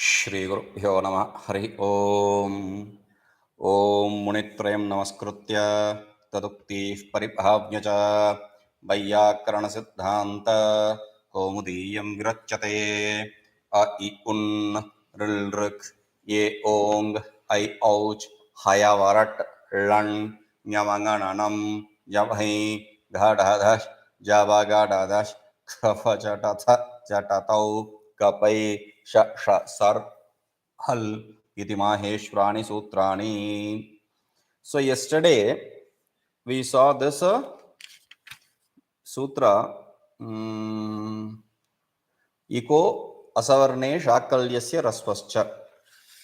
श्री गुरुभ्यो नमः हरि ओम ओम मुनित्रयं नमस्कृत्य तदुक्तिः परिभाव्य च वैयाकरण सिद्धान्त कौमुदीयं विरच्यते अ इ उन् ऋल् ऋक् ये ओङ् ऐ औच् हयवरट् ळण् ञमङणनं यवै घढधश् जवगडधश् खफचटथ जटतौ कपै श ष सर हल iti maheshwarani sutrani. So yesterday we saw this sutra iko asavarne shaakalyasya rasvascha,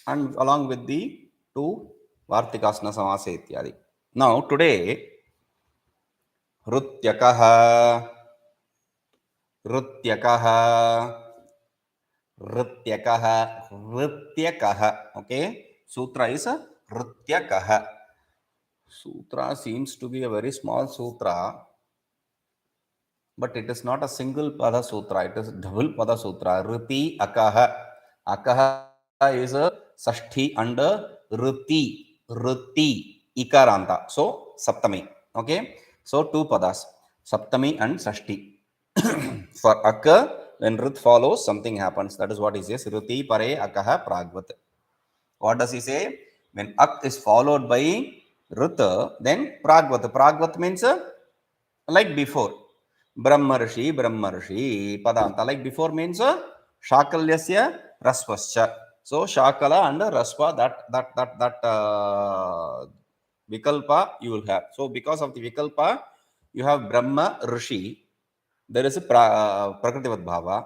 and along with the two vartikasana samasa ityadi. Now today rutyakaha rutyakaha Rutyakaha, Rutyakaha. Okay, sutra is a Rutyakaha. Sutra seems to be a very small sutra, but it is not a single pada sutra, it is double pada sutra. Ruti Akaha. Akaha is a Sashti under Ruti. Ruti Ikaranta. So Saptami. Okay, so two padas, Saptami and Sashti. For Akka, when Rut follows, something happens. That is what he says. Ruti pare akaha pragvat. What does he say? When Ak is followed by Rut, then pragvat. Pragvat means like before. Brahmarshi, Brahmarshi, Padanta. Like before means Shakalyasya Rasvascha. So Shakala and Rasva, that Vikalpa you will have. So because of the Vikalpa, you have Brahma Rishi. There is a Prakrutivad-bhava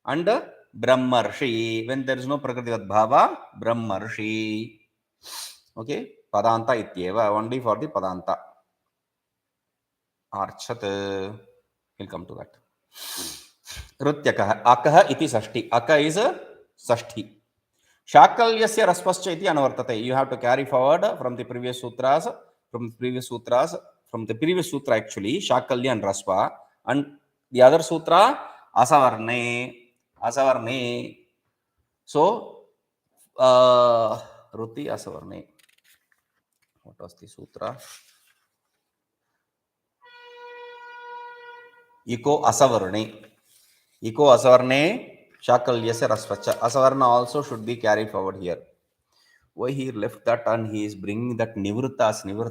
and Brahmarshi. When there is no Prakrutivad-bhava, Brahmarshi. Okay, Padanta ityeva, only for the Padanta. Archat, we'll come to that. Rutyakaha, Akaha iti Sashti. Aka is a Sashti. Shakalyasya Rasvascha iti Anavartate. You have to carry forward from the previous sutras, from the previous sutra actually, Shakalya and Rasva, and the other sutra, Asavarne. So, Ruti Asavarne. What was the sutra? Iko Asavarne. Shakalyasya Rasvacha. Asavarna also should be carried forward here. Why he left that and he is bringing that Nivritta,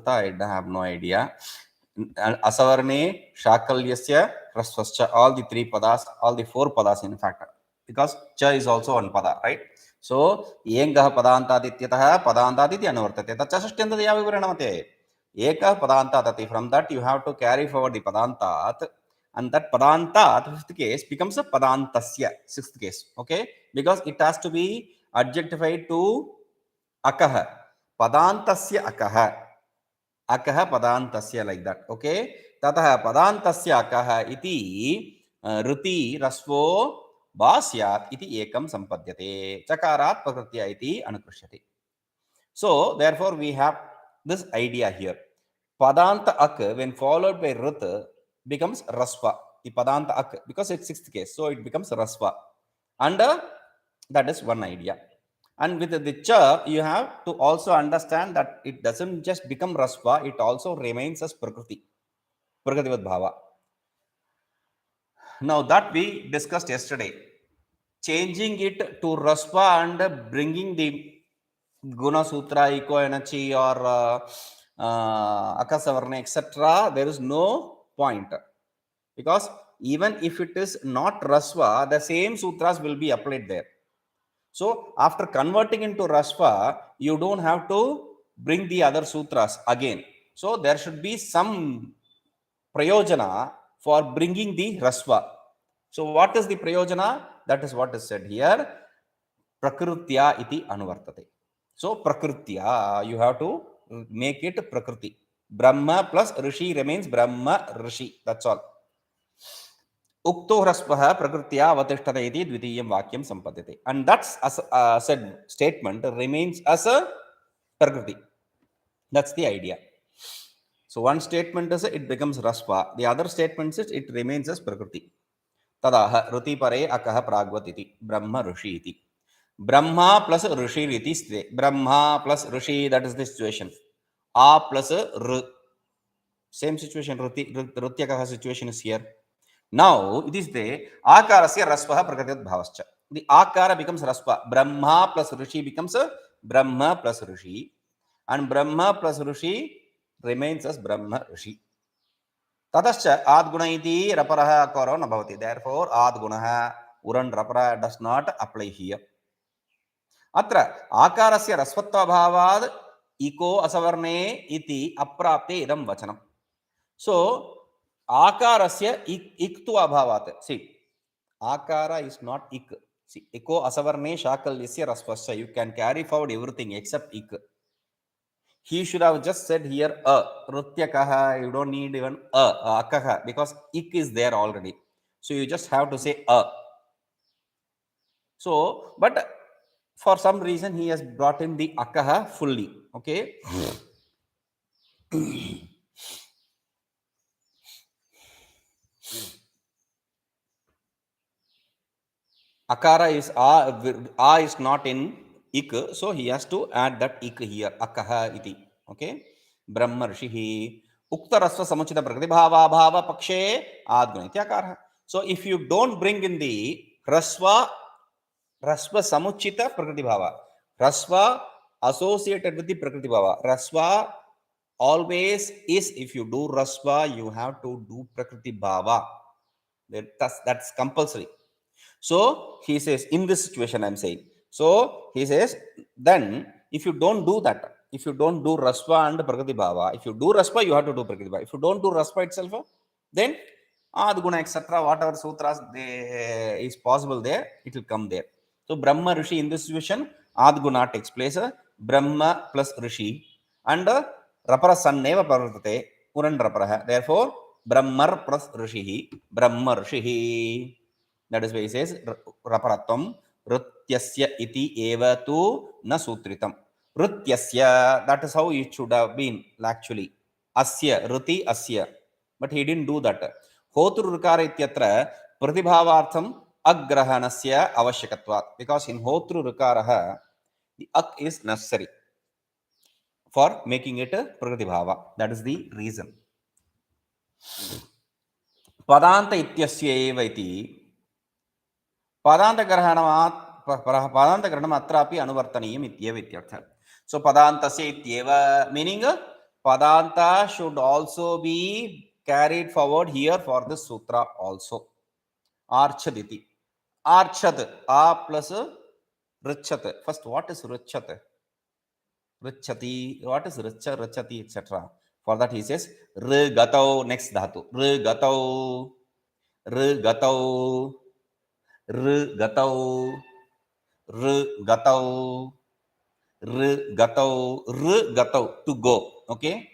I have no idea. Asavarne, Shakalyasya, Rasvascha, all the three padas, all the four padas in fact, because cha is also one pada, right? So, Yengaha padantadityataha padantaditi anuvartate. Tacha sashtyantada yavivaranamate. Eka padantadati. From that you have to carry forward the padantat, and that padantat, fifth case, becomes a padantasya, sixth case. Okay? Because it has to be adjectified to akaha. Padantasya akaha. Akaha padantasya, like that. Okay? Tataha padantasya akaha iti ruti rasvo vasyat iti ekam sampadyate. Chakarat prakritya iti anukrishyate. So, therefore, we have this idea here. Padanta ak, when followed by rut, becomes rasva. The padanta ak, because it's sixth case, so it becomes rasva. And that is one idea. And with the cha, you have to also understand that it doesn't just become rasva, it also remains as prakriti. Prakrutivad-bhava. Now that we discussed yesterday, changing it to rasva and bringing the Guna Sutra, Iko Enachi, or Akasavarna, etc., there is no point. Because even if it is not rasva, the same sutras will be applied there. So after converting into rasva, you don't have to bring the other sutras again. So there should be some prayojana for bringing the rasva. So what is the prayojana? That is what is said here. Prakrutya iti anuvartate. So prakrutya, you have to make it prakriti. Brahma plus rishi remains Brahma rishi. That's all. Ukto hrasvaha prakrutya avatishthate iti dvitiyam vakyam sampadete. And that's said statement remains as a prakriti. That's the idea. So one statement is it becomes rasva. The other statement is it remains as prakriti. Tadaha ruti pare akaha pragvat iti brahma rishi iti. Brahma plus Rishi iti sthite. Brahma plus Rishi, that is the situation. A plus R. Same situation, Rutyaka situation is here. Now, it is the Akarasya Rasvaha Prakritibhavascha. The Akara becomes Rasva. Brahma plus Rishi becomes Brahma plus Rishi. And Brahma plus Rishi remains as Brahma Rishi. Tatascha Adguna iti Raparaha Akaro na bhavati. Therefore, Adgunaha Uran Rapara does not apply here. अत्र आकारस्य रस्वत्वभावाद् eco असवर्णे इति अप्राप्ते इदं वचनम्. So आकारस्य इक् तु अभावात्. See, akara is not ik. See, iko asavarne shakalysya rasvasya. You can carry forward everything except ik. He should have just said here Rutyakaha. You don't need even akaha because ik is there already. So you just have to say So, but for some reason he has brought in the akaha fully. Okay. Akara is a is not in ik, so he has to add that ik here. Akaha iti. Okay. Brahma rishihi ukta rasva samuchita prakritibhava bhava pakshe adguna ityakara. So if you don't bring in the rasva samuchita prakritibhava, rasva associated with the prakritibhava, rasva always is, if you do rasva, you have to do prakritibhava. That's compulsory. So he says, in this situation, I'm saying. So he says, then if you don't do that, if you don't do rasva and prakritibhava, if you do rasva, you have to do prakritibhava. If you don't do rasva itself, then adguna, etc., whatever sutras is possible there, it will come there. So Brahma Rishi in this situation, adguna takes place, Brahma plus Rishi, and rapara sanneva parvartate, uran raparaha. Therefore, Brahmar plus Rishi, Brahma Rishi. That is why he says raparatvam rutyasya iti eva tu na sutritam. Rutyasya, that is how it should have been actually. Asya, ruti asya. But he didn't do that. Hotru rukara ityatra pratibhavartham agrahanasya avashyakatvat. Because in hotru rukaraha, the ak is necessary for making it a pratibhava. That is the reason. Padanta ityasya eva iti पदान्तग्रहणम् अत्रापि अनुवर्तनीयम् इत्येव इत्यर्थः. So padantasya ityeva, meaning padanta should also be carried forward here for this sutra also. Archad iti. Archad, a plus richat. First, what is richat? Richati. What is richa, richati, etc. For that he says rgatau, next dhatu. Rgatau, rgatau. Rgatau, rgatau, rgatau, rgatau, to go. Okay.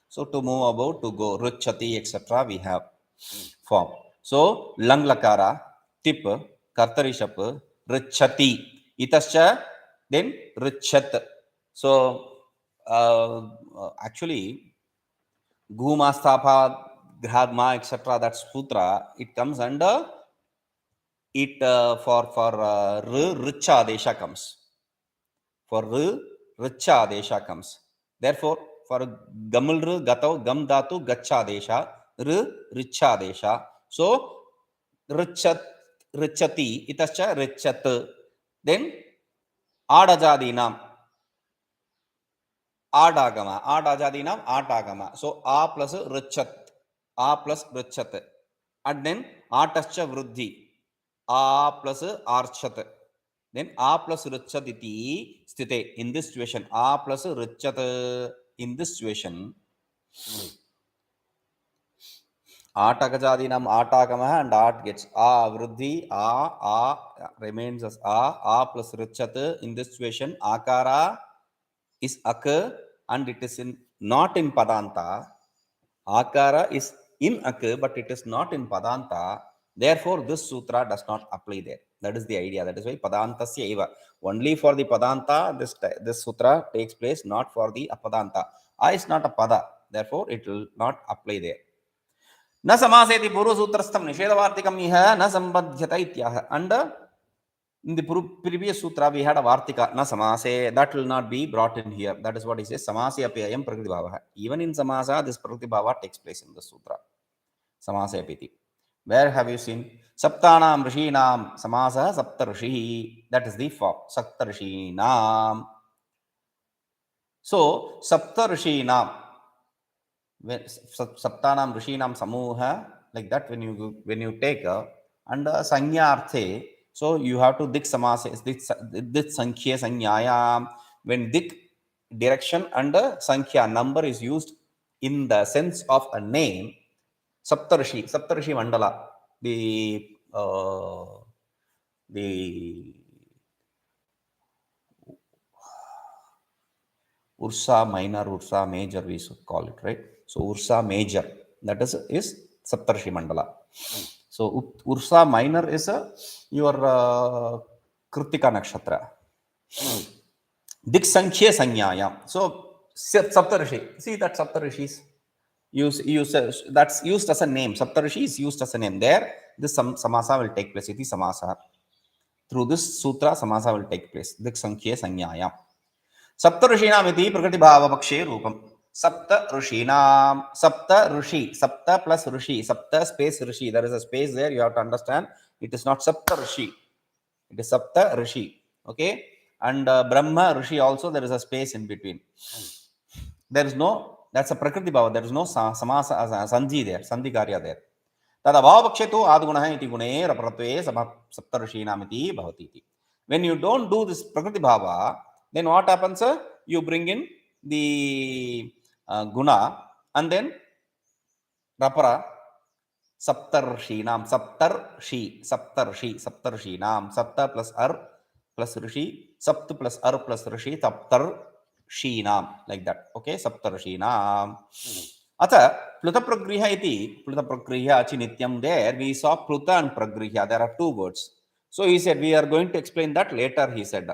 So to move about, to go, ruchati, etc. we have form. So lang lakara, tip, kartari shap, ruchati, itascha, then ruchat. So actually, guma stapa, grhadma, etc. that's putra, it comes under it for richa desha comes. For richa desha comes. Therefore, for gamul gatau gam dhatu gacha desha richa desha. So richat richati itascha richat. Then adajadinam adagama adajadinam adagama. So a plus richat, and then atascha vruddhi. A plus archat. Then a plus richat iti sthite. In this situation, a plus richat, in this situation, atakajadinam atakamaha and art gets a vruddhi, a remains as a plus richat. In this situation, akara is ak and it is not in padanta. Akara is in ak, but it is not in padanta. Therefore, this sutra does not apply there. That is the idea. That is why padantasya eva. Only for the padanta, this sutra takes place, not for the apadanta. A is not a pada. Therefore, it will not apply there. Na samaseti purva sutrastham nishedhavartikam iha na sambadhyata ityaha. And In the previous sutra, we had a Vartika, na samase, that will not be brought in here. That is what he says, samase apyayam prakrutibhava. Even in samasa, this prakrutibhava takes place in the sutra. Samase apiti. Where have you seen? Saptanam rishinam samasa saptarshihi. That is the form. Saptarshinam. So, saptarshinam. Saptanam rishinam samuha. Like that, when you take and sanyarthe. So you have to dik samasa, dik sankhya sanyayam. When dik direction and sankhya number is used in the sense of a name, Saptarshi Mandala, the Ursa minor, Ursa major, we should call it, right? So Ursa major, that is Saptarshi Mandala. So Ursa minor is your Kritika Nakshatra. Dik Sankhya Sanyayam. So Saptarishi, see that Saptarishis that's used as a name. Saptarishi is used as a name. There, this samasa will take place. Iti samasa. Through this sutra, samasa will take place. Dik Sankhya Sanyayam. Saptarishinam iti prakrutibhava pakshe rupam. Sapta Rishinam. Sapta Rishi. Sapta plus Rishi. Sapta space Rishi. There is a space there. You have to understand. It is not Sapta Rishi. It is Sapta Rishi. Okay. And Brahma Rishi also, there is a space in between. There is no, that's a prakrutibhava. There is no samasa, sandhi there. Sandhi karya there. Tada bhava pakshe tu adgunah iti gune raparatve saptarishinam iti bhavati iti. When you don't do this prakrutibhava, then what happens? You bring in the guna and then rapara saptarshinam, saptarshinam, sapta plus ar plus rishi, sapt plus ar plus rishi, saptarshinam, like that. Okay, saptarshinam. Atha pluta pragriha iti, pluta pragriha achi nityam. There we saw pluta and pragriha. There are two words. So he said, we are going to explain that later, he said.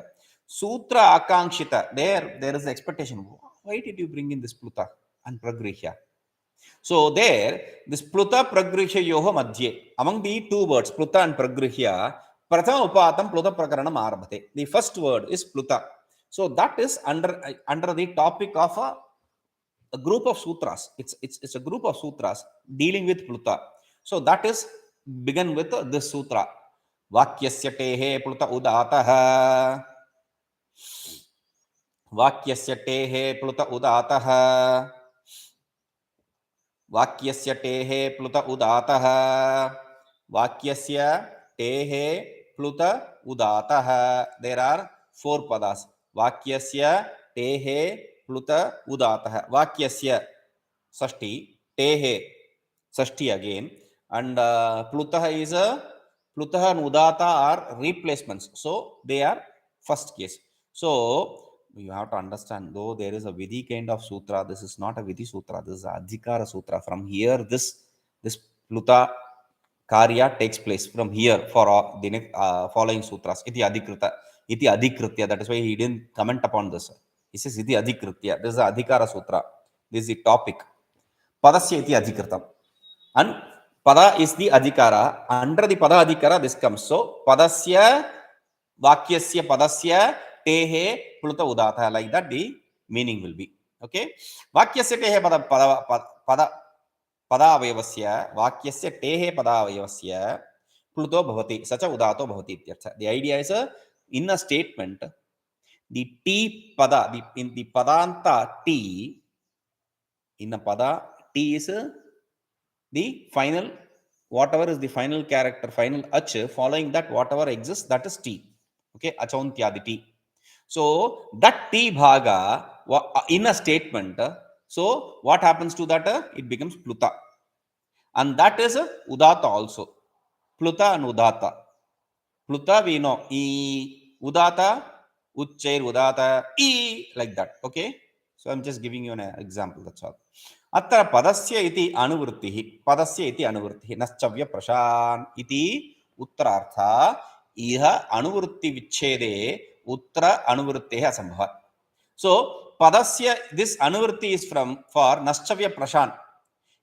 Sutra akankshita. There is expectation. Why did you bring in this pluta and pragrihya? So there, this pluta pragrihya yoho madhye. Among the two words, pluta and pragrihya, prathama upatam pluta prakaranam arabhate. The first word is pluta. So that is under the topic of a group of sutras. It's a group of sutras dealing with pluta. So that is begin with this sutra. Vakyasya tehe pluta udataha. Vakyasya tehe pluta udataha. Vakyasya tehe pluta udataha. Vakyasya tehe pluta udataha. There are four padas. Vakyasya tehe pluta udataha. Vakyasya sashti, tehe sashti again, and plutaha is plutaha and udata are replacements. So they are first case. So you have to understand, though there is a vidhi kind of sutra, this is not a vidhi sutra, this is a adhikara sutra. From here, this pluta karya takes place from here for the next following sutras. Iti adhikritya. That is why he didn't comment upon this. He says iti adhikritya. This is a adhikara sutra. This is the topic. Padasya iti adhikritam. And pada is the adhikara. Under the pada adhikara, this comes. So padasya, vakyasya padasya tehe pluta udata. Like that, the meaning will be. Okay. Vakyasya tehe padavayavasya, vakyasya tehe padavayavasya pluto bhavati, sacha udato bhavati ityartha. The idea is in a statement, the T pada, in the padanta T, in a pada, T is the final, whatever is the final character, final ach, following that whatever exists, that is T. Okay, achontyadi T. So that T bhaga in a statement, so what happens to that? It becomes pluta. And that is udata also. Pluta and udata. Pluta we know, E, udata, uchchair udata, E, like that. Okay. So I'm just giving you an example, that's all. Atra padasya iti anuvrittihi. Padasya iti anuvrittihi. Naschavya prashan iti uttarartha. Iha anuvritti vichchede uttra anuvritteha asambhava. So padasya, this anuvritti is for naschavya prashan.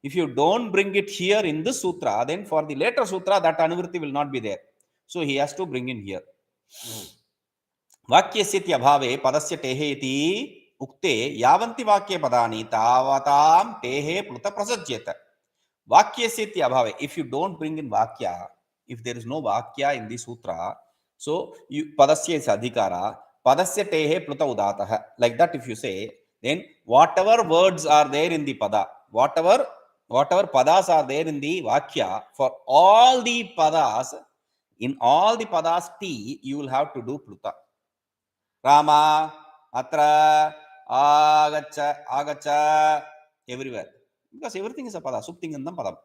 If you don't bring it here in this sutra, then for the later sutra, that anuvritti will not be there. So he has to bring in here. वाक्यस्य इति अभावे पदस्य टेः इति उक्ते यावन्ति वाक्ये पदानि तावतां टेः प्लुत प्रसज्येत. वाक्यस्य इति अभावे, if you don't bring in vakya, if there is no vakya in the sutra, so you padasya is adhikara, padasya tehe pluta udatah. Like that, if you say, then whatever words are there in the pada, whatever padas are there in the vakya, for all the padas, in all the padas t, you will have to do pluta. Rama, atra, agacha, everywhere. Because everything is a pada, suptingandam padam.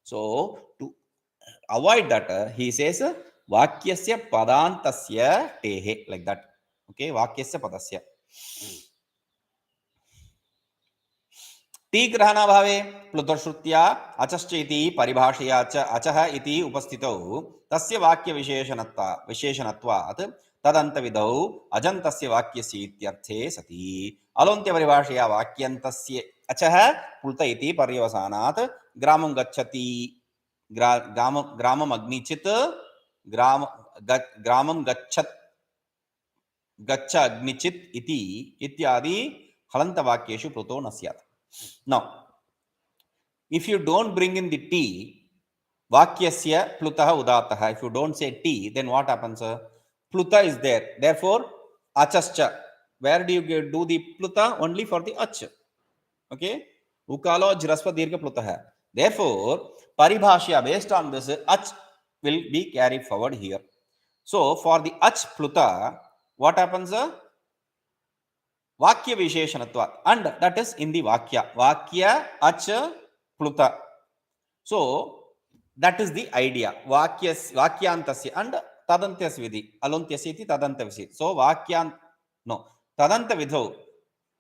So, to avoid that, he says, vakyasya padantasya tehe, like that. Okay, vakyasya padasya. टी ग्रहणाभावे प्लुतश्रुत्या अचश्च इति परिभाषया च अचः इति उपस्थितौ तस्य वाक्यविशेषणत्वात् तदन्तविधौ अजन्तस्य वाक्यस्य इत्यर्थे सति अलोन्त्य परिभाषया वाक्यन्तस्य अचः प्लुत इति पर्यवसानात् ग्रामं गच्छति ग्रामम् अग्निचित् ग्रामं गच्छ अग्निचित् इति इत्यादि हलन्तवाक्येषु प्लुतो न स्यात्. Now, if you don't bring in the T, vakyasya plutah udatah, if you don't say T, then what happens? Pluta is there. Therefore, achascha. Where do you do the pluta? Only for the ach. Okay? Ukalo jirasva dirgha plutah. Therefore, paribhashya based on this, ach will be carried forward here. So, for the ach pluta, what happens? Vakya visheshanatva, and that is in the vakya ach pluta. So that is the idea. Vakyantasya and tadantyas vidhi, alontyasya iti tadantavisya. So tadanta vidho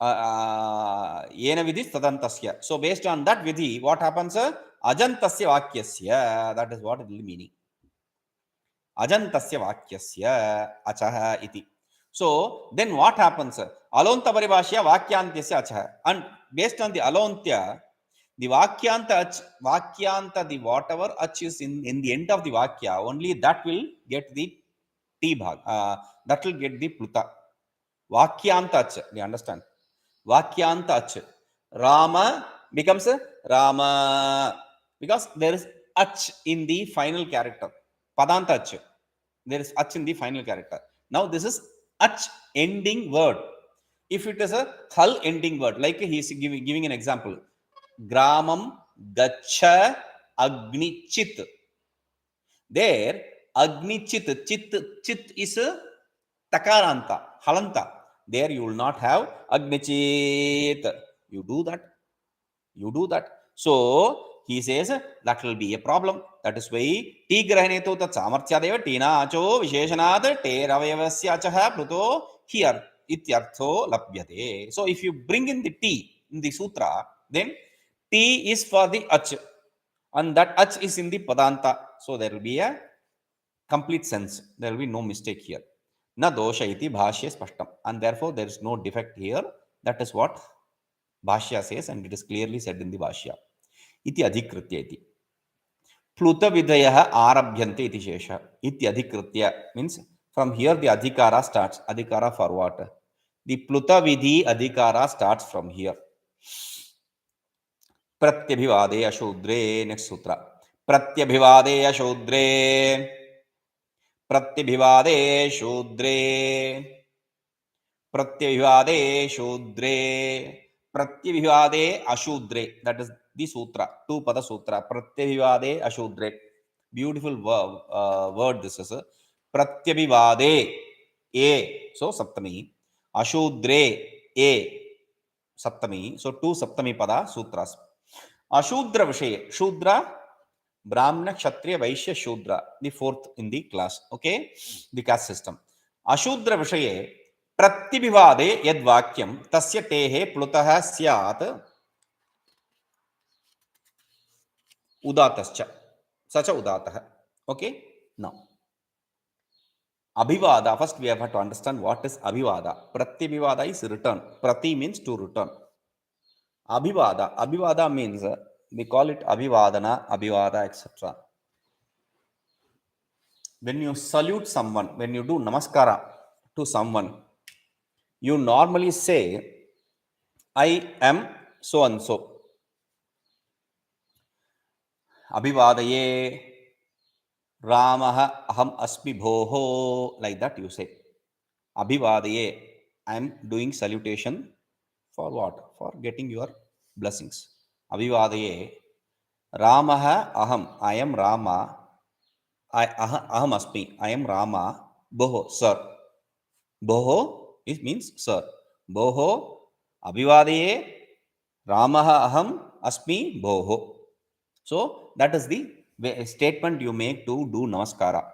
yena vidhi tadantasya. So based on that vidhi, what happens? Ajantasya vakyasya, that is what it will be meaning. Ajantasya vakyasya achaha iti. So then what happens? Alonta paribhashya vakyantyasya achaha. And based on the alontya, the vakyanta, the whatever ach is in the end of the vakya, only that will get the T bhag. That will get the pluta. Vakyanta ach. Do you understand? Vakyanta ach. Rama becomes Rama. Because there is ach in the final character. Padanta ach. There is ach in the final character. Now this is ach ending word. If it is a thal ending word, like he is giving an example, Gramam Gacha Agnichit. There, Agnichit, chit is a takaranta, halanta. There you will not have Agnichit. You do that. So he says that will be a problem. That is why T grahanetu tat samarthyadeva tina acho visheshanad te ravayavasya achaha pluto here ityartho labhyate. So if you bring in the T in the sutra, then T is for the ach, and that ach is in the padanta. So there will be a complete sense. There will be no mistake here. Na dosha iti bhashya spashtam, and therefore there is no defect here. That is what Bhashya says, and it is clearly said in the Bhashya. Iti adhikritya iti. Pluta vidayah arabhyante iti shesha. Iti adhikritya means from here the adhikara starts. Adhikara for what? The pluta vidhi adhikara starts from here. Pratyabhivade next sutra. Pratyabhivade ashudre. That is the sutra, two pada sutra. Pratyabhivade ashudre. Beautiful word this is. Pratyabhivade a, so saptami. Ashudre a, saptami. So two saptami pada sutras. Ashudra vishay. Shudra, Brahmana, Kshatriya, Vaishya, Shudra. The fourth in the class. Okay, the caste system. Ashudra vishaye pratyabhivade yad vakyam tasya tehe plutah syat udatascha. Such a udatah. Okay, now abhivada. First we have to understand what is abhivada. Pratyabhivada is return. Prati means to return. Abhivada means we call it abhivadana, abhivada, etc. when you salute someone, when you do namaskara to someone, you normally say, I am so and so. Abhivadaye Ramaha aham asmi bhoho, like that you say. Abhivadaye, I am doing salutation for what? For getting your blessings. Abhivadaye Ramaha aham, I am Rama. Aham asmi, I am Rama. Bhoho, sir. Bhoho, it means sir. Bhoho Abhivadaye Ramaha aham asmi bhoho. So that is the statement you make to do namaskara.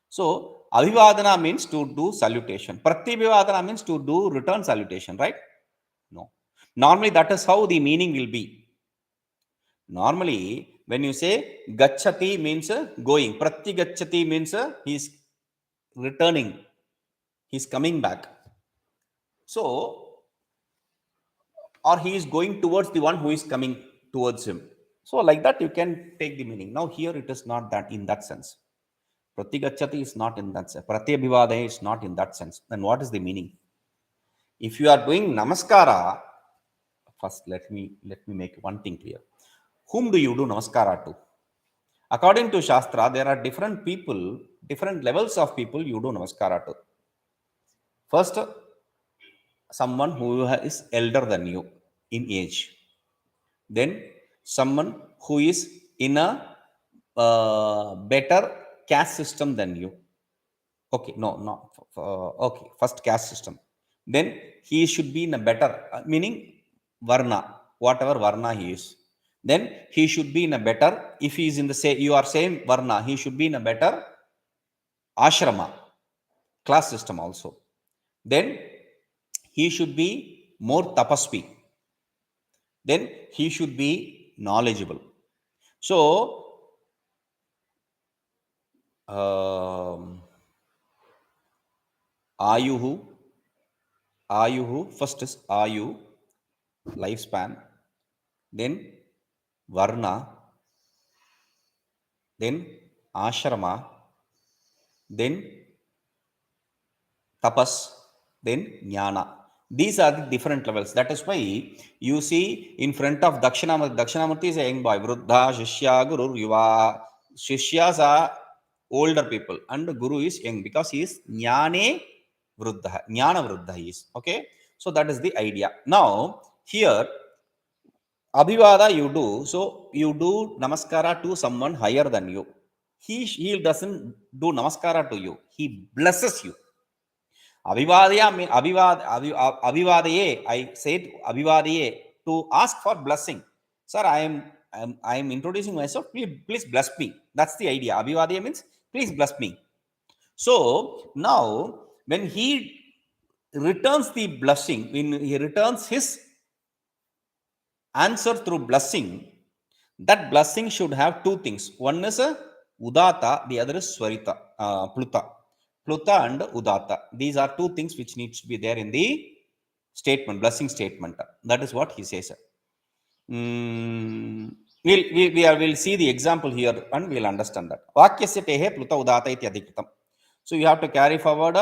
So abhivadana means to do salutation. Pratyabhivadana means to do return salutation, right? No. Normally that is how the meaning will be. Normally when you say gachati means going, pratyagachati means he is returning, he is coming back. So, or he is going towards the one who is coming towards him. So like that you can take the meaning. Now here it is not that in that sense. Pratigachati is not in that sense. Pratyabhivadaya is not in that sense. Then what is the meaning? If you are doing namaskara, first let me make one thing clear. Whom do you do namaskara to? According to Shastra, there are different people, different levels of people you do namaskara to. First, someone who is elder than you in age. Then someone who is in a better caste system than you. Okay, no, okay, first caste system. Then he should be in a better, meaning varna, whatever varna he is. Then he should be in a better, if he is in the same, you are same varna, he should be in a better ashrama, class system also. Then he should be more tapasvi. Then he should be knowledgeable. So ayuhu, first is ayu, lifespan, then varna, then ashrama, then tapas, then jnana. These are the different levels. That is why you see in front of Dakshinamurti is a young boy, Vruddha, Shishya, Guru, Yuva. Shishyas are older people and Guru is young because he is Jnana Vruddha he is. Okay, so that is the idea. Now here Abhivada you do, so you do namaskara to someone higher than you. He doesn't do namaskara to you, he blesses you. Abhivadaye, I said Abhivadaye to ask for blessing. Sir, I am introducing myself, please bless me. That's the idea. Abhivadaye means please bless me. So now when he returns the blessing, when he returns his answer through blessing, that blessing should have two things. One is udata, the other is swarita, pluta and udata. These are two things which needs to be there in the statement, blessing statement. That is what he says. We'll see the example here and we'll understand that. Vakyasya tehe pluta udata iti adhikritam. So you have to carry forward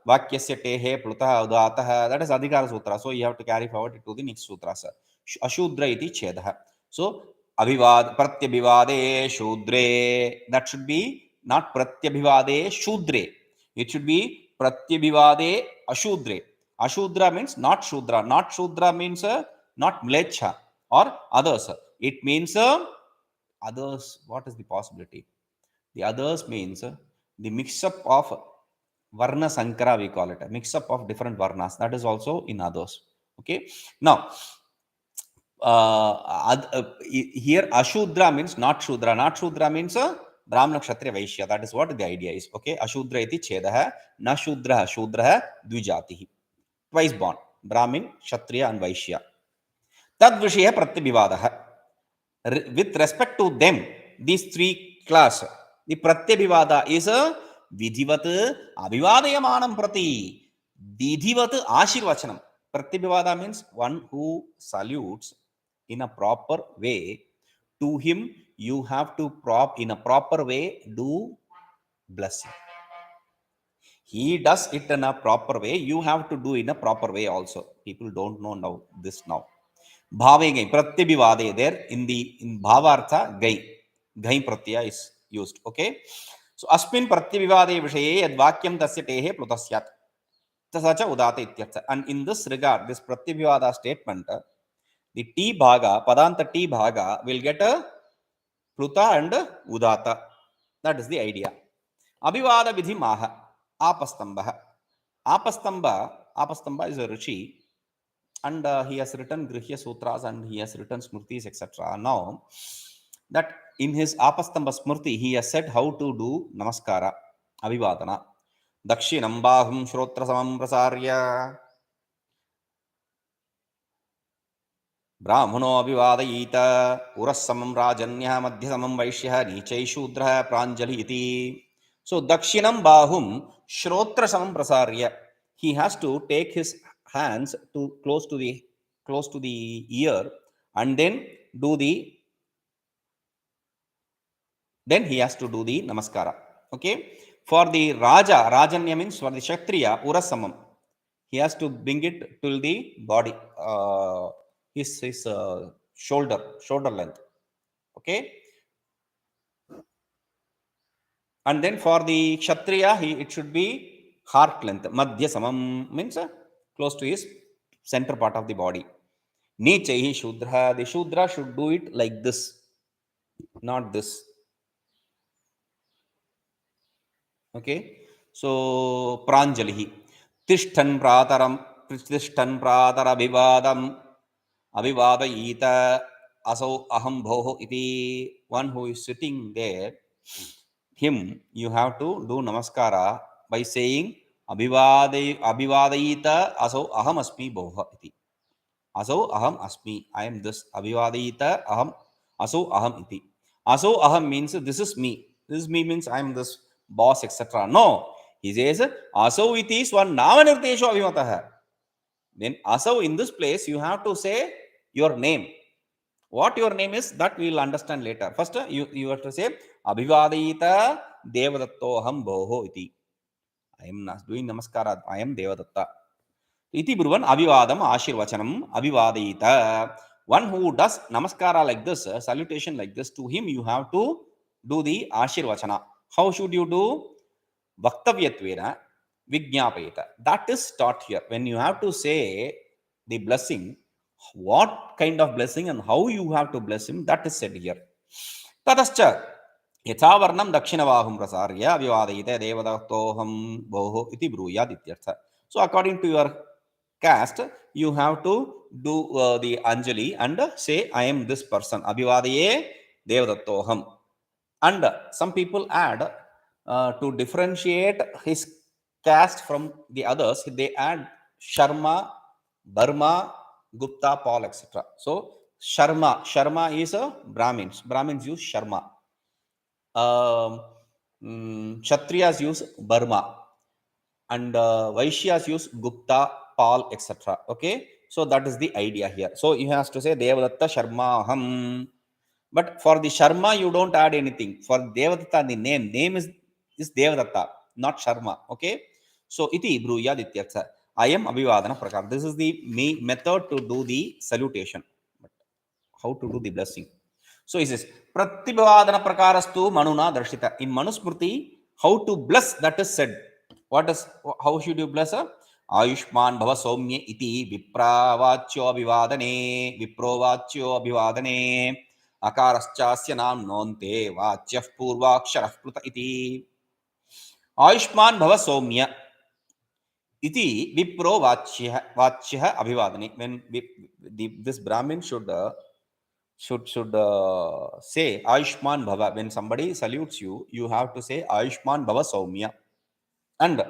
vakyasya tehe pluta udata. That is adhikara sutra. So you have to carry forward to the next sutra. Ashudre iti chedah. So pratyabhivade-ashudre. That should be not pratyabhivade-shudre. It should be pratyabhivade-ashudre. Ashudra means not shudra. Not shudra means not mlecha or others. It means others. What is the possibility? The others means the mix-up of varna sankara, we call it a mix-up of different varnas. That is also in others. Okay. Now here ashudra means not shudra. Not shudra means brahmana, kshatriya, vaishya. That is what the idea is. Okay. Ashudra iti chedah, na shudra shudra dvijatihi. Twice born, brahmin, kshatriya and vaishya. Tad vishaya pratyabhivadaha. With respect to them, these three class, the pratyabhivada is a vidhivat abhivadayamanam prati, vidhivat ashirvachanam. Pratyabhivada means one who salutes in a proper way. To him you have to in a proper way do blessing. He does it in a proper way. You have to do it in a proper way also. People don't know now this now. Bhave gai pratyabhivade, there in bhavartha gai pratyaya is used. Okay, so asmin pratyabhivade vishaye yad vakyam tasya tehe plutasyat tasacha udata ityartha. And in this regard, this pratyabhivada statement, the t bhaga, padanta t bhaga will get a pluta and udata. That is the idea. Abhivada vidhi maha apastambha. Apastamba is a rishi, and he has written Grihya Sutras and he has written Smritis, etc. Now, that in his Apastamba Smriti, he has said how to do Namaskara, Abhivadana. Dakshinam bahum shrotra samam prasarya Brahmano abhivadayita urasamam rajanya madhyasamam vaishya nichai shudra pranjali iti. So dakshinam bahum shrotra samam prasarya. He has to take his hands to close to the ear, and then he has to do the namaskara. Okay, for the rajanya means for the kshatriya, urasamam, he has to bring it till the body, his shoulder length. Okay, and then for the kshatriya, it should be heart length. Madhya samam means close to his center part of the body. Nichaihi shudra, the shudra should do it like this, not this. Okay, so pranjalihi tishtan pratarabhivadam abhivadayita asau aham bhoho iti. One who is sitting there, him you have to do namaskara by saying abhivadayita asau aham asmi bhoha iti. Asau aham asmi, I am this. Abhivadayita aham asau aham iti. Asau aham means this is me. This is me means I am this boss, etc. No, he says asau iti swan namanirtesho abhimatah. Then asau, in this place you have to say your name. What your name is, that we will understand later. First you have to say abhivadayita devadattoham bhoho iti. I am doing namaskara, I am devadatta iti bruvan abhivadam ashirvacanam abhivadayita. One who does namaskara like this, salutation like this, to him you have to do the ashirvachana. How should you do? Vaktavyatveena vijñapayita. That is taught here. When you have to say the blessing, what kind of blessing and how you have to bless him, that is said here. Tadascha yathavarnam dakshinavahum prasarya abhivadayita devadattoham bhoho iti bruyad ityartha. So according to your caste, you have to do the anjali and say I am this person, abhivadaye devadattoham. And some people add to differentiate his caste from the others, they add Sharma, Burma, Gupta, Paul, etc. So Sharma is a Brahmins use Sharma. Kshatriyas use Burma, and Vaishyas use Gupta, Paul, etc. Okay, so that is the idea here. So you have to say Devadatta Sharma Ham. But for the Sharma, you don't add anything. For Devadatta, the name is Devadatta, not Sharma. Okay, so iti bruyad ityartha. I am abhivadana prakar. This is the method to do the salutation. But how to do the blessing? So he says pratyabhivadana prakarastu manuna darshita. In Manusmriti, how to bless, that is said. How should you bless? Ayushman bhava soumya iti vipro vachyo abhivadane akarascha nam nonte vachyah purvaksharah pruta iti. Ayushman bhava soumya iti vipro vachya abhivadane. When this Brahmin should say Ayushman bhava. When somebody salutes you, you have to say Ayushman bhava soumya. And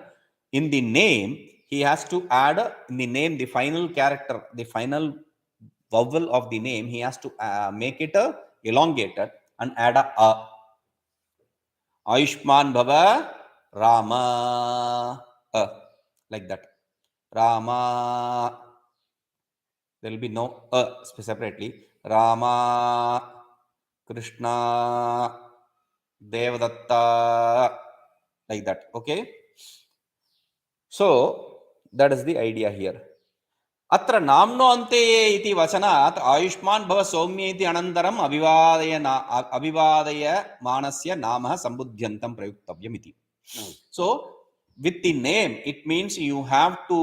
in the name, he has to add in the name the final character, the final vowel of the name. He has to make it elongated and add a. Ayushman bhava Rama, like that. Rama, there will be no separately. Rama, Krishna, Devadatta, like that. Okay, so that is the idea here. अत्र नाम्नो अन्ते इति वचनात् आयुष्मान् भव सौम्य इति अनन्तरम् अभिवादयमानस्य नामः सम्बुध्यन्तं प्रयुक्तव्यम् इति. So with the name it means you have to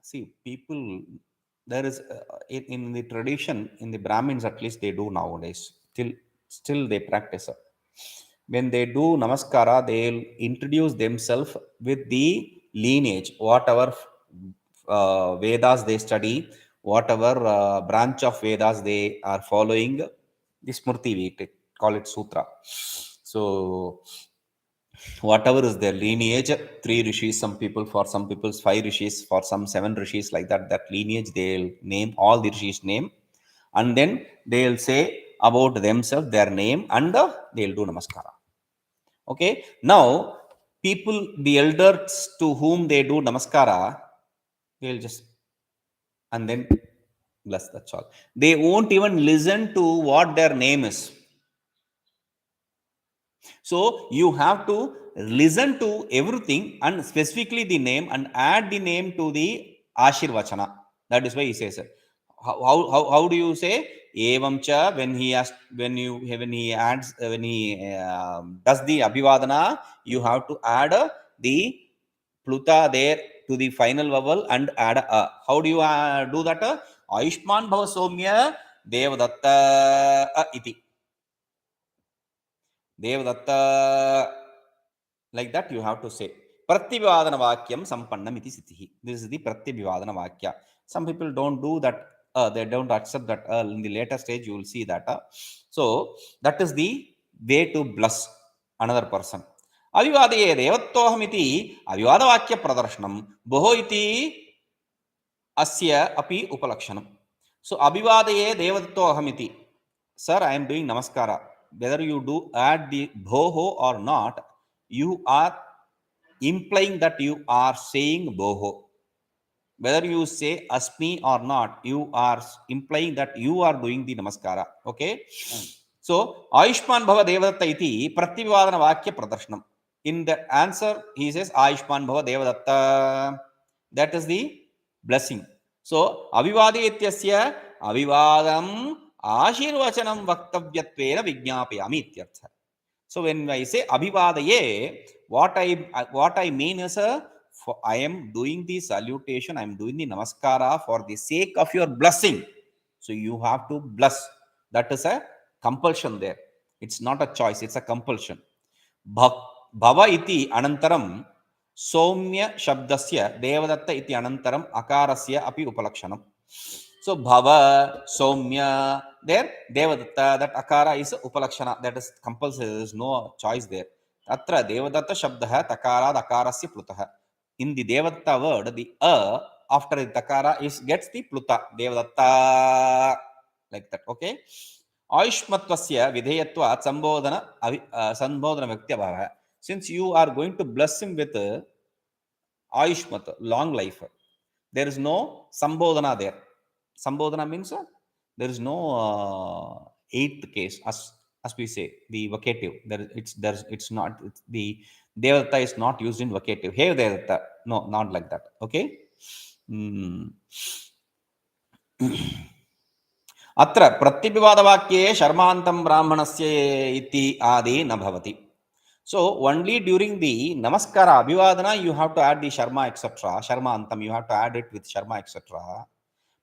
see people. There is in the tradition, in the Brahmins at least, they do nowadays, still they practice. When they do namaskara, they'll introduce themselves with the lineage, whatever Vedas they study, whatever branch of Vedas they are following. The Smrti, we call it Sutra. So whatever is their lineage, 3 rishis, some people, for some people 5 rishis, for some 7 rishis, like that, that lineage they'll name all the rishis name, and then they'll say about themselves their name, and they'll do namaskara. Okay, now people, the elders to whom they do namaskara, they'll just and then bless, that's all. They won't even listen to what their name is. So you have to listen to everything and specifically the name, and add the name to the Ashirvachana. That is why he says it. How do you say evam cha when he has, when he adds, when he does the abhivadana, you have to add the pluta there to the final vowel and add a. How do you do that? Ayushman bhava somya devadatta iti. Devadatta, like that you have to say. Pratyabhivadana vakyam sampannam iti siddhi. This is the Pratyabhivadana vakya. Some people don't do that. They don't accept that. In the later stage, you will see that. So that is the way to bless another person. Avivadaye devattoham iti avivada vakya pradarshanam boho iti asya api upalakshanam. So avivadaye devattoham iti. Sir, I am doing namaskara. Whether you do add the bhoho or not, you are implying that you are saying boho. Whether you say asmi or not, you are implying that you are doing the namaskara. Okay, so Ayushman bhava devadatta iti pratyabhivadana vakya pradarshanam. In the answer he says Ayushman bhava devadatta, that is the blessing. So avivadi ityasya avivadam ashirvachanam vaktavyattvena vijñāpayami ityartha. So when I say abhivadaye, what I mean is I am doing the salutation, I am doing the namaskara for the sake of your blessing. So you have to bless. That is a compulsion there. It's not a choice, it's a compulsion. Bhava iti anantaram soumya shabdasya devadatta iti anantaram akarasya api upalakshanam. So bhava, soumya, there devadatta, that akara is upalakshana, that is compulsory, there is no choice there. Atra devadatta shabdah takara dakarasya plutah. In the devadatta word, the after the takara is gets the pluta, devadatta, like that. Okay, ayushmatvasya vidheyatva sambodhana sambodhana vyaktyabhava. Since you are going to bless him with ayushmat, long life, there is no sambodhana there. Sambodhana means there is no eighth case, as we say, the vocative. It's not, it's the devadatta is not used in vocative. Hey devadatta, no, not like that. Okay. अत्र प्रत्यभिवादवाक्ये शर्मान्तं ब्राह्मणस्य इति आदि न भवति. So only during the namaskara abhivadana you have to add the sharma etc. Sharmantam, you have to add it with sharma etc.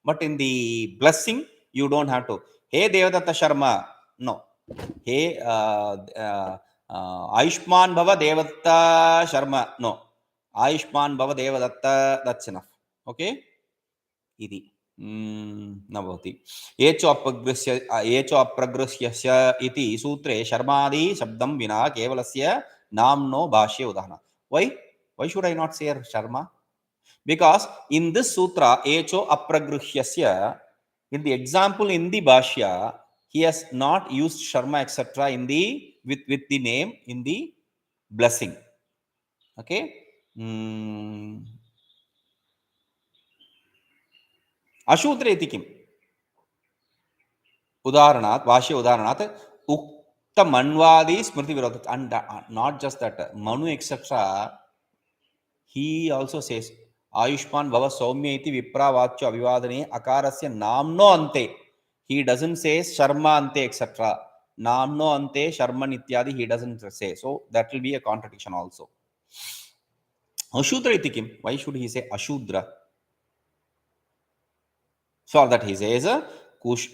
But in the blessing you don't have to. Hey devadatta sharma, no. Hey Ayushman bhava devadatta sharma, no. Ayushman bhava devadatta, that's enough. Okay, iti न भवति. ये च अप्रगृह्यस्य इति सूत्रे शर्मादि शब्दं विना केवलस्य नाम्नो भाष्ये उदाहरणं. Why should I not say sharma? Because in this sutra echo apragrhyasya, in the example in the bhashya, he has not used sharma etc. in the with the name in the blessing. Okay. अशूद्रे इति किम्? उदाहरणात्, भाष्य उदाहरणात् The Manvadi Smriti Virodha. And not just that, Manu etc. He also says, Ayushman Bhava Soumya iti Vipra Vachya Avivadane Akarasya Namno Ante. He doesn't say Sharma Ante etc. Namno Ante Sharman Ityadi he doesn't say. So that will be a contradiction also. Ashudra iti kim? Why should he say Ashudra? For that he says Kushal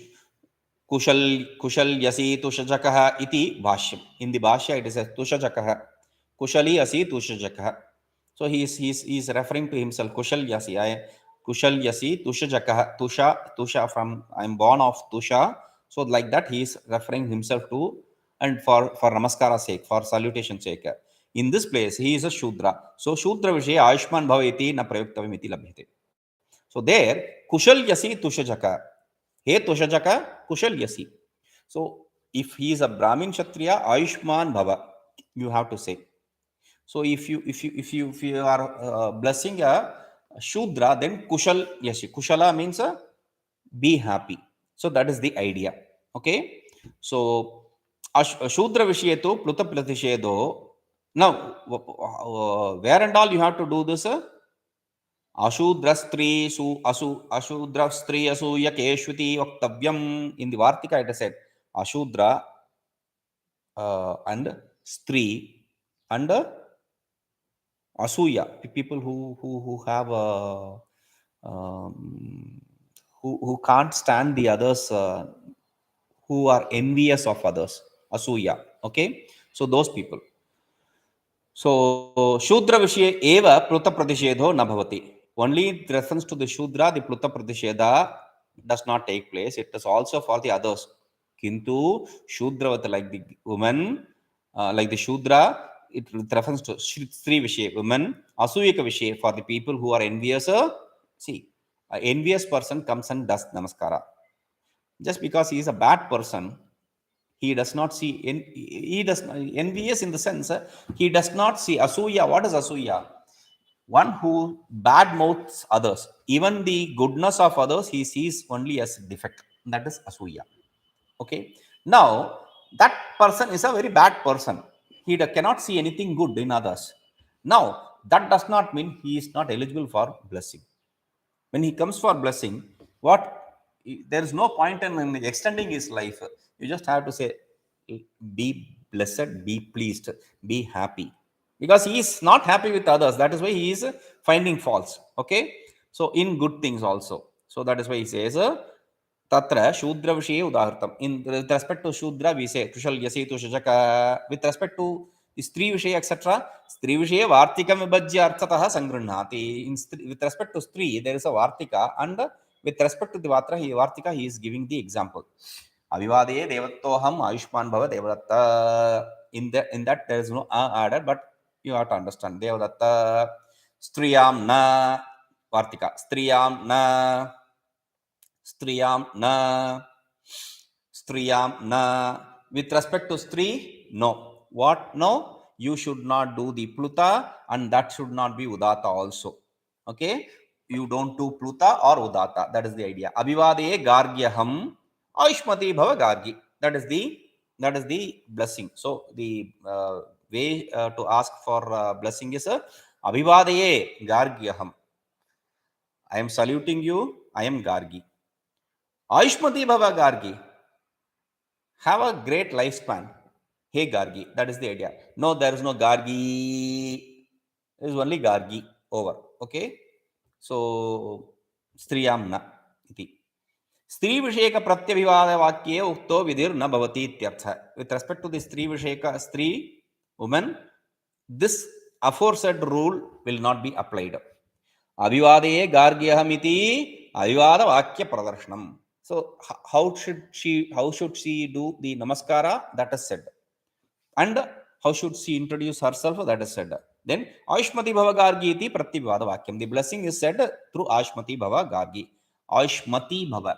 Yasi Tushajakah iti Bhashyam. In the Bhashya it is a Tushajakah. Kushali Asi Tushajakah. So he is referring to himself. Kushal Yasi. Kushal Yasi Tushajakah. Tusha from I am born of Tusha. So like that he is referring himself to, and for namaskara sake, for salutation sake. In this place he is a Shudra. So Shudra Vishay Ayushman Bhavati na Prayuktavim iti labhyate. So there Kushal Yasi Tushajaka. He Tushajaka Kushal Yasi. So if he is a Brahmin Kshatriya, Ayushman Bhava, you have to say. So if you are blessing a Shudra, then Kushal Yashi. Kushala means be happy. So that is the idea. Okay. So Shudra Vishyeto Pluta Pratishedo. Now where and all you have to do this? Ashudra Stri Asuya Keshwati Vaktavyam. In the Vartika it is said Ashudra and Stri and Asuya, people who have who can't stand the others, who are envious of others. Asuya. Okay. So those people. So Shudra Vishye Eva Pluta Pratishedho Nabhavati. Only in reference to the Shudra, the Pluta Pratisheda does not take place. It is also for the others. Kintu Shudra, like the woman, like the Shudra, it with reference to Sri Vishye, women, Asuyika Vishye, for the people who are envious. See, an envious person comes and does namaskara. Just because he is a bad person, he does not see, he does not, envious in the sense, he does not see Asuya. What is Asuya? One who bad mouths others. Even the goodness of others, he sees only as defect. That is Asuya. Okay. Now, that person is a very bad person. He cannot see anything good in others. Now, that does not mean he is not eligible for blessing. When he comes for blessing, there is no point in extending his life. You just have to say, be blessed, be pleased, be happy. Because he is not happy with others. That is why he is finding faults. Okay. So, in good things also. So, that is why he says, Tatra Shudra Vishye Udahartam. With respect to Shudra, we say Tushal Yasi Tushajaka. With respect to Stri Vishye, etc., Stri Vishye Vartikam Vibhajya Arthataha Sangrunhati. With respect to Stri, there is a Vartika, and with respect to the Vartika, he is giving the example. Avivade Devattoham Ayushman Bhava Devadatta. In that there is no added, but you have to understand. Devadatta Striyam Na Vartika. Striyam Na. Striyam na. Striyam na. With respect to Stri, no. What? No. You should not do the Pluta, and that should not be Udata also. Okay. You don't do Pluta or Udata. That is the idea. Abhivade Gargyaham Ayushmati Bhava Gargi. That is the blessing. So the way to ask for blessing is Abhivade Gargyaham. I am saluting you. I am Gargi. Ayushmati Bhava Gargi. Have a great lifespan. Hey Gargi. That is the idea. No, there is no Gargi. There is only Gargi. Over. Okay. So, Striyamna. Stri Visheka Pratyabhivada Vakye Ukto Vidir na Bhavati Ityartha. With respect to the Stri Visheka, Stri, woman, this aforesaid rule will not be applied. Abhivadaye Gargyahamiti Avivada Vakya Pradarshanam. So how should she do the namaskara? That is said. And how should she introduce herself? That is said. Then Ayushmati Bhava Gargi iti Pratyabhivada Vakyam. The blessing is said through Ayushmati Bhava Gargi. Ayushmati Bhava.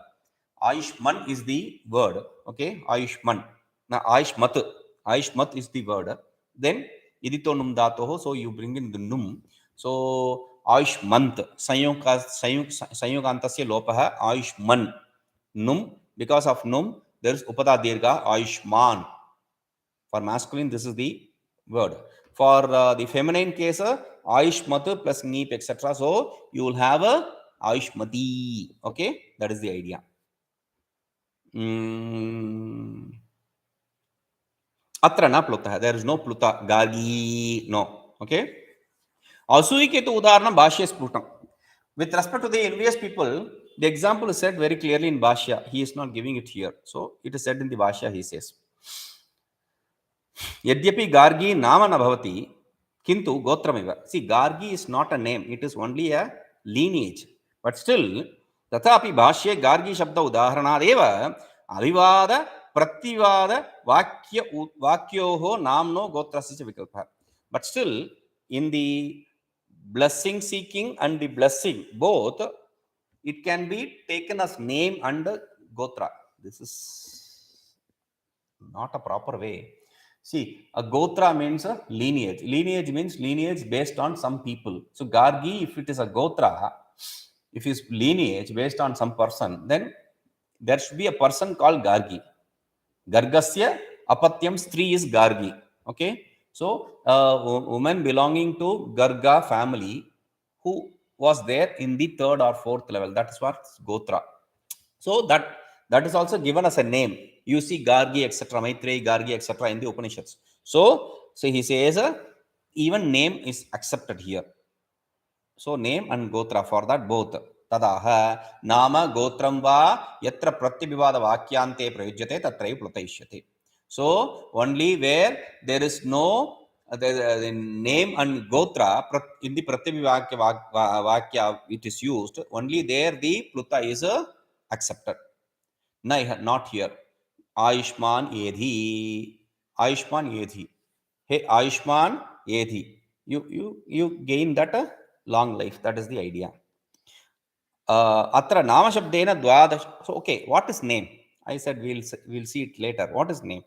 Ayushman is the word. Okay. Ayushman. Now Ayushmat is the word. Then idito num dhatoho. So you bring in the num. So Ayushmant. Sanyogantasya lopaha. Ayushman. Num. Because of num, there is upada dirgha Ayushman. For masculine, this is the word. For the feminine case, Ayushmat plus Neep, etc. So you will have a Ayushmati. Okay, that is the idea. Atra na pluta. There is no pluta. Gagi, no. Okay. Asuyiketu udaharanam Bhashya Sprutam. With respect to the envious people, the example is said very clearly in Bhashya. He is not giving it here. So it is said in the Bhashya, he says. Yadyapi Gargi nama na bhavati, kintu gotrameva. See, Gargi is not a name. It is only a lineage. But still, tathapi Bhashye Gargi Shabda udaharanadeva avivada prativada vakyoho namno gotrasya vikalpa. But still, in the blessing seeking and the blessing, both, it can be taken as name and gotra. This is not a proper way. See, a gotra means a lineage. Lineage means lineage based on some people. So Gargi, if it is a gotra, if it is lineage based on some person, then there should be a person called Gargi. Gargasya apatyam stri is Gargi. Okay. So a woman belonging to Garga family who was there in the third or fourth level. That is what Gotra. So that is also given as a name. You see Gargi, etc., Maitreyi, Gargi, etc. in the Upanishads. So he says even name is accepted here. So name and Gotra, for that both. Tadaha nama gotram va yatra pratyabhivada vakyante prayujyate tatraiva plutaishyate. So only where there is no the name and gotra in the pratyabhivada vakya it is used, only there the pluta is accepted. Not here. Ayushman Edhi. Ayushman Edhi. Hey Ayushman Edhi. You gain that long life. That is the idea. Atra nama shabdena dwadash. So okay, what is name? I said we'll see it later. What is name?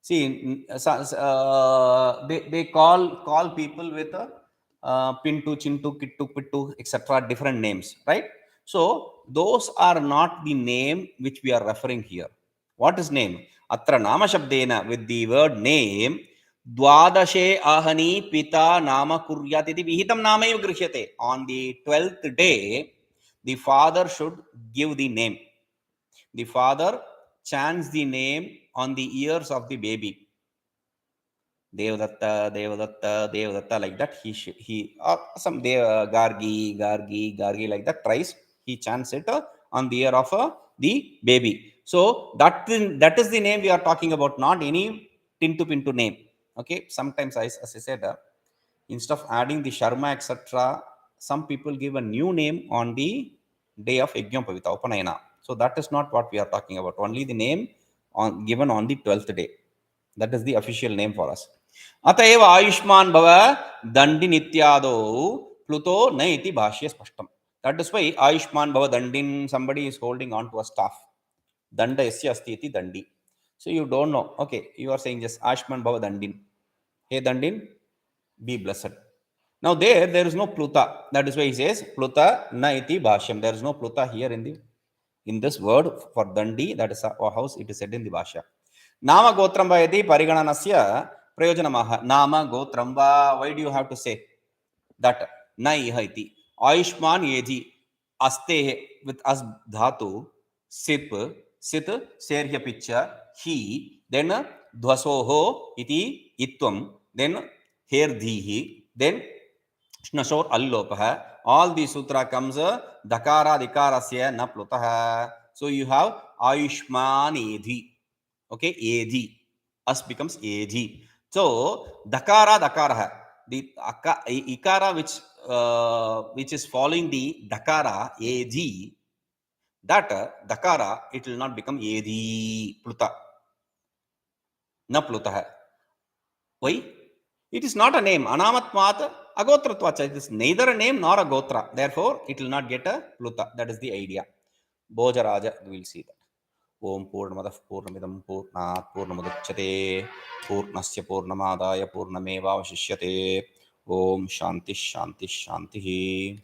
See, they call people with Pintu, Chintu, Kittu, Pittu, etc. different names, right? So those are not the name which we are referring here. What is name? Atra nama shabdena, with the word name, Dwadashe ahani pita nama kuryatiti vihitam nama grihhyate. On the 12th day, the father should give the name. The father chants the name on the ears of the baby. Devadatta, Devadatta, Devadatta, like that. He some Gargi, Gargi, Gargi, like that. Thrice he chants it on the ear of the baby. So that is the name we are talking about, not any Tintu Pintu name. Okay. Sometimes, as I said, instead of adding the Sharma, etc., some people give a new name on the day of Yajna Pavita, Upanayana. So that is not what we are talking about. Only the name given on the 12th day. That is the official name for us. Atayeva Ayushman Bhava Dandi Nityado Pluto Naiti Bhashya Spashtam. That is why Ayushman Bhava Dandin, somebody is holding on to a staff. Danda Yasya Asti Iti Dandi. So you don't know. Okay, you are saying just Ayushman Bhava Dandin. Hey Dandin, be blessed. Now there is no Pluta. That is why he says Pluta Naiti Bhashyam. There is no Pluta here in this word for Dandi. That is how it is said in the Bhashya. Nama Gotramba Yadi Parigananasya Prayojanamaha. Nama Gotramba. Why do you have to say that? Nai Haiti. Ayushman Yedi Aste with as Dhatu Sip Sit Serhya Picha He then Dvasoho Iti Itwam then Herdhihi then Shnashor Allopaha. All the sutra comes Dakara Dikarasya na Plutaha. So you have Ayushman Edhi. Okay, Edhi. As becomes Edhi. So Dakara Dakara. The Ikara which is following the Dakara Edhi. That Dakara it will not become Edhi Pluta. Na Plutaha. Why? It is not a name. Anamatmat agotratvacha. It is neither a name nor a gotra. Therefore, it will not get a pluta. That is the idea. Bhojaraja, we will see that. Om Purnamadav Purnamidam Purnat Purnamuduchyate Purnasya Purnamadaya Purnameva Vashishyate. Om Shanti Shanti Shanti.